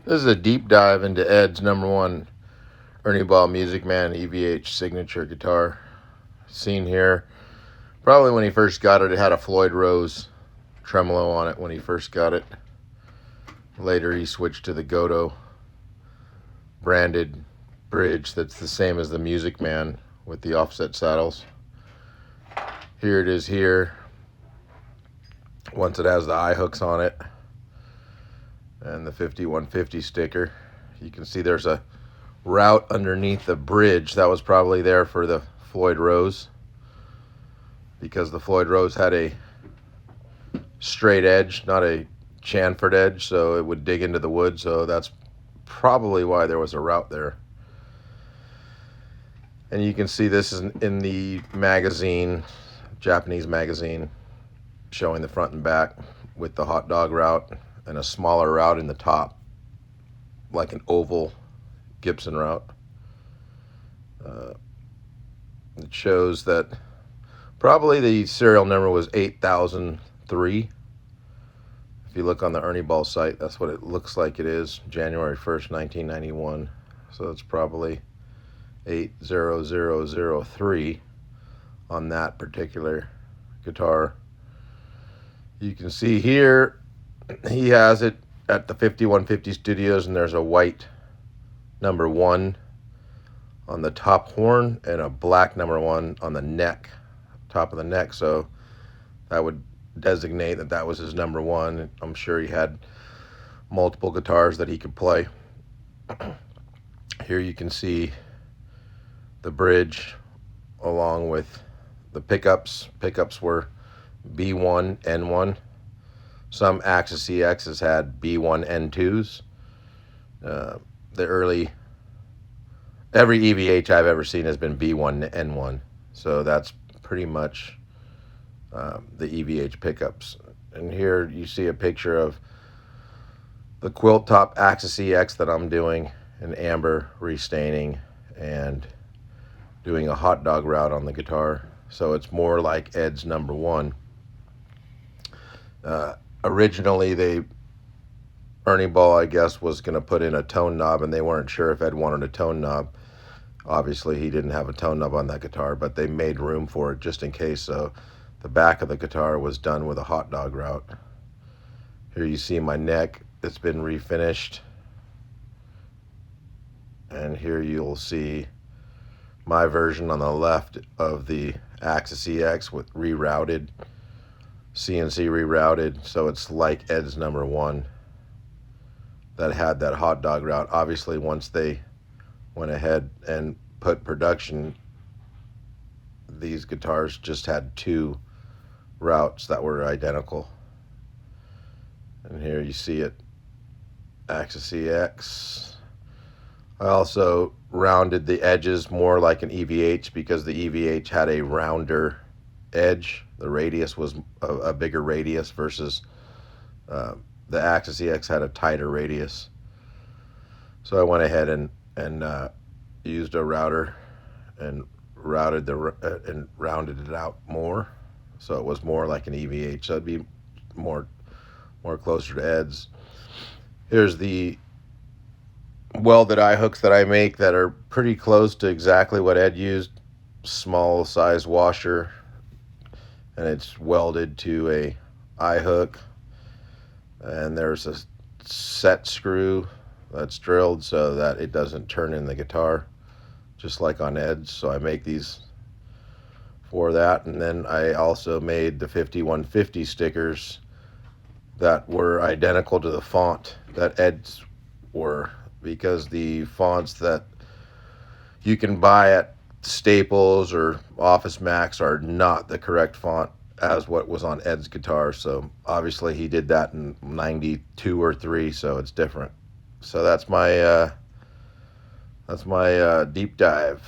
This is a deep dive into Ed's #1 Ernie Ball Musicman EVH signature guitar. Seen here, probably when he first got it, it had a Floyd Rose tremolo on it when he first got it. Later he switched to the Goto branded bridge that's the same as the Musicman with the offset saddles. Here it is here, once it has the eye hooks on it and the 5150 sticker. You can see there's a route underneath the bridge that was probably there for the Floyd Rose, because the Floyd Rose had a straight edge, not a chamfered edge, so it would dig into the wood, so that's probably why there was a route there. And you can see this is in the magazine, Japanese magazine, showing the front and back with the hot dog route and a smaller route in the top, like an oval Gibson route. It shows that probably the serial number was 8003. If you look on the Ernie Ball site, that's what it looks like it is, January 1st, 1991. So it's probably 80003 on that particular guitar. You can see here he has it at the 5150 Studios, and there's a white #1 on the top horn and a black #1 on the neck, top of the neck, so that would designate that that was his #1. I'm sure he had multiple guitars that he could play. Here you can see the bridge along with the pickups. Pickups were B1, N1. Some Axis CXs had B1, N2s. Every EVH I've ever seen has been B1, N1. So that's pretty much the EVH pickups. And here you see a picture of the quilt top Axis EX that I'm doing in amber restaining and doing a hot dog route on the guitar. So it's more like Ed's #1. Originally, Ernie Ball, I guess, was going to put in a tone knob, and they weren't sure if Ed wanted a tone knob. Obviously, he didn't have a tone knob on that guitar, but they made room for it just in case. So the back of the guitar was done with a hot dog route. Here you see my neck. It's been refinished. And here you'll see my version on the left of the Axis EX with rerouted, CNC rerouted, so it's like Ed's #1 that had that hot dog route. Obviously, once they went ahead and put production, these guitars just had 2 routes that were identical. And here you see it, Axis EX. I also rounded the edges more like an EVH because the EVH had a rounder edge. The radius was a bigger radius versus the Axis EX had a tighter radius. So I went ahead and used a router and rounded it out more, so it was more like an EVH. So it'd be more closer to Ed's. Here's the welded eye hooks that I make that are pretty close to exactly what Ed used. Small size washer, and it's welded to a eye hook, and there's a set screw that's drilled so that it doesn't turn in the guitar, just like on Ed's. So I make these for that. And then I also made the 5150 stickers that were identical to the font that Ed's were, because the fonts that you can buy at Staples or Office Max are not the correct font as what was on Ed's guitar. So obviously he did that in 92 or 3, so it's different. So that's my deep dive.